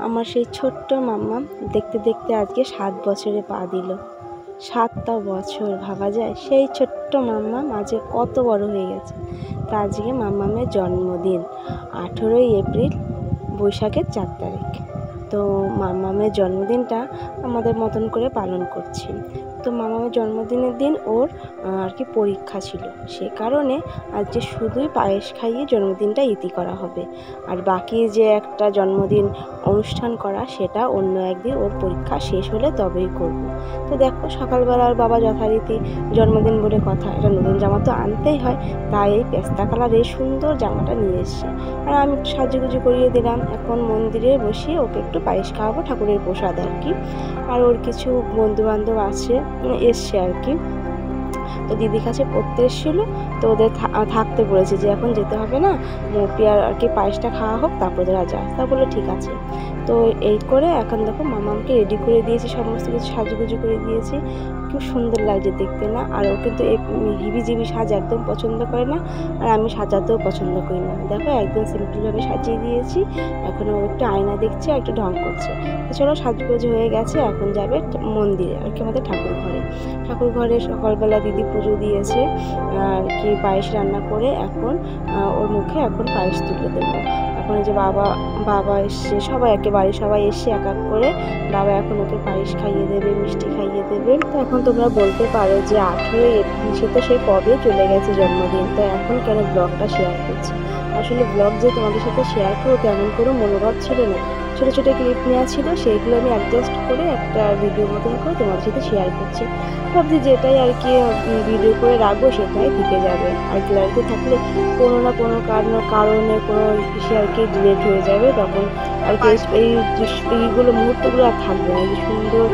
আমার সেই ছোট্ট মাম্মা দেখতে দেখতে আজকে 7 বছরে পা দিল। 7টা বছর ভাবা যায়, সেই ছোট্ট মাম্মা আজকে কত বড় হয়ে গেছে। তা আজকে মাম্মামের জন্মদিন 18ই এপ্রিল, বৈশাখের 4 তারিখ। তো মাম্মামের জন্মদিনটা আমাদের মতন করে পালন করছি। তো মামামের জন্মদিনের দিন ওর আর কি পরীক্ষা ছিল, সে কারণে আজকে শুধুই পায়েস খাইয়ে জন্মদিনটা ইতি করা হবে। আর বাকি যে একটা জন্মদিন অনুষ্ঠান করা, সেটা অন্য একদিন ওর পরীক্ষা শেষ হলে তবেই করব। তো দেখো, সকালবেলা আর বাবা যথারীতি জন্মদিন বলে কথা, এটা নতুন জামা তো আনতেই হয়, তাই এই পেস্তা কালারের সুন্দর জামাটা নিয়ে এসছে। আর আমি একটু সাজুগুজু করিয়ে দিলাম। এখন মন্দিরে বসিয়ে ওকে একটু পায়েস খাওয়াবো, ঠাকুরের প্রসাদ আর কি। আর ওর কিছু বন্ধুবান্ধব এসছে আর কি। তো দিদির কাছে পড়তে এসেছিলো, তো ওদের থাকতে বলেছে যে এখন যেতে হবে না, পিয়ার আর কি পায়েসটা খাওয়া হোক, তারপর ওরা যায়। তা বললো ঠিক আছে। তো এই করে এখন দেখো মামাকে রেডি করে দিয়েছি, সমস্ত কিছু সাজুগুজু করে দিয়েছি। খুব সুন্দর লাগছে দেখতে না? আর ও কিন্তু হিবিজিবি সাজ একদম পছন্দ করে না, আর আমি সাজাতেও পছন্দ করি না। দেখো একদম সিম্পলভাবে সাজিয়ে দিয়েছি। এখন ও একটু আয়না দেখছে আর একটু ঢং করছে। তো চলো, সাজগুজ হয়ে গেছে, এখন যাবে মন্দিরে আর কি, আমাদের ঠাকুর ঘরে সকালবেলা দিদি পুজো দিয়েছে আর কি, পায়েস রান্না করে এখন ওর মুখে এখন পায়েস তুলে দেবো। এখন যে বাবা এসছে, সবাই একেবারে সবাই এসে এক এক করে বাবা এখন ওকে পায়েস খাইয়ে দেবে, মিষ্টি খাইয়ে দেবে। তো এখন তোমরা বলতে পারো যে 18ই এপ্রিল, সে তো সেই কবে চলে গেছে জন্মদিন, তো এখন কেন ব্লগটা শেয়ার করছি। আসলে ব্লগ যে তোমাদের সাথে শেয়ার করো তেমন কোনো মনোভাব ছিল না, ছোটো ছোটো ক্লিপ নেওয়া ছিল, সেইগুলো আমি অ্যাডজাস্ট করে একটা ভিডিও মতন করে তোমাদের সাথে শেয়ার করছি। ভাবছি যেটাই আর কি ভিডিও করে রাখবো সেটাই থেকে যাবে, আর গ্যালারিতে থাকলে কোনো না কোনো কারণে কোনো কিছু আর কি ডিলেট হয়ে যাবে, তখন আর কি এইগুলো মুহূর্তগুলো আর থাকবে না, যে সুন্দর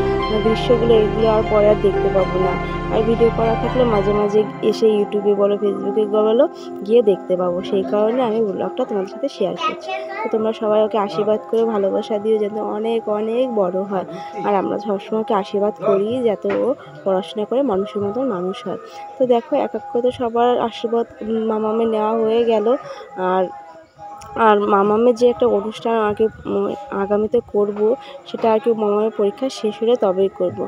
দৃশ্যগুলো এগুলো আর পরে আর দেখতে পাবো না। আর ভিডিও করা থাকলে মাঝে মাঝে এসে ইউটিউবে বলো, ফেসবুকে বলো, গিয়ে দেখতে পাবো। সেই কারণে আমি ব্লগটা তোমাদের সাথে শেয়ার করছি। তো তোমরা সবাই ওকে আশীর্বাদ করে ভালোবাসা দিও, যাতে অনেক অনেক বড় হয়। আর আমরা সবসময় ওকে আশীর্বাদ করি যাতে ও পড়াশোনা করে মানুষের মতন মানুষ হয়। তো দেখো এক এক করে তো সবার আশীর্বাদ মামামের নেওয়া হয়ে গেল। আর মামামের যে একটা অনুষ্ঠান আর কি আগামীতে করব, সেটা আর কি মামামের পরীক্ষা শেষ হলে তবেই করব।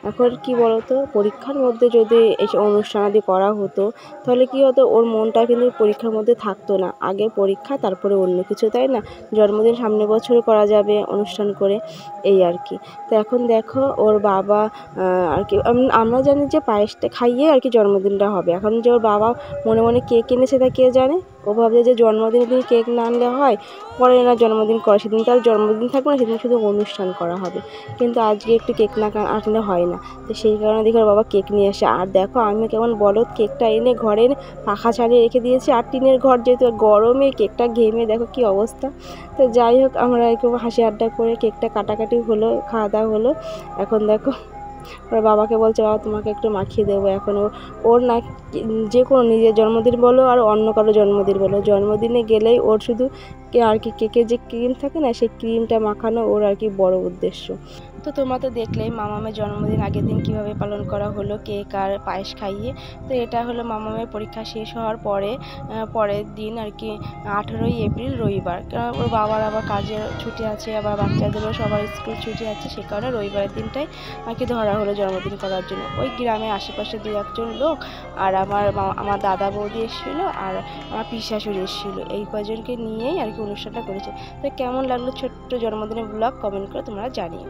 এখন কি বলতো, পরীক্ষার মধ্যে যদি এই অনুষ্ঠান আদি করা হতো, তাহলে কি হতো, ওর মনটা কিন্তু পরীক্ষার মধ্যে থাকতো না। আগে পরীক্ষা, তারপরে অন্য কিছু, তাই না? জন্মদিন সামনে বছর করা যাবে অনুষ্ঠান করে, এই আর কি। তো এখন দেখো ওর বাবা আর কি, আমরা জানি যে পায়েসটা খাইয়ে আর কি জন্মদিনটা হবে। এখন যে ওর বাবা মনে মনে কেক এনেছে, তা কে জানে। ও ভাবছে যে জন্মদিনের দিন কেক না আনলে হয়, পরে না জন্মদিন করে, সেদিন তার জন্মদিন থাকবে না, সেদিন শুধু অনুষ্ঠান করা হবে। কিন্তু আজকে একটু কেক না আনলে হয় না। তো সেই কারণে দেখো ওর বাবা কেক নিয়ে আসে। আর দেখো আমি কেমন বলদ, কেকটা এনে ঘরে পাখা চালিয়ে রেখে দিয়েছি, আর টিনের ঘর যেহেতু, গরমে কেকটা ঘেমে দেখো কি অবস্থা। তো যাই হোক, আমরা একটু হাসি আড্ডা করে কেকটা কাটাকাটি হলো, খাওয়া দাওয়া হলো। এখন দেখো ওর বাবাকে বলছে, বাবা তোমাকে একটু মাখিয়ে দেবো। এখন ওর না, যে কোনো নিজের জন্মদিন বলো আর অন্য কারো জন্মদিন বলো, জন্মদিনে গেলেই ওর শুধু আর কি কেকের যে ক্রিম থাকে না, সেই ক্রিমটা মাখানো ওর আর কি বড় উদ্দেশ্য। তো তোমরা তো দেখলেই মামামের জন্মদিন আগের দিন কীভাবে পালন করা হলো, কেক আর পায়েস খাইয়ে। তো এটা হলো মামামের পরীক্ষা শেষ হওয়ার পরের দিন আর কি, 18ই এপ্রিল রবিবার। কারণ ওর বাবার আবার কাজের ছুটি আছে, আবার বাচ্চাদেরও সবার স্কুল ছুটি আছে, সে কারণে রবিবারের দিনটাই আর কি ধরা হলো জন্মদিন করার জন্য। ওই গ্রামের আশেপাশে 2-1জন লোক, আর আমার দাদা বৌদি এসেছিলো, আর আমার পিসশাশুড়ি এসেছিলো, এই কজনকে নিয়েই আর কি অনুষ্ঠানটা করেছে। তো কেমন লাগলো ছোট্ট জন্মদিনের ব্লগ, কমেন্ট করে তোমরা জানিও।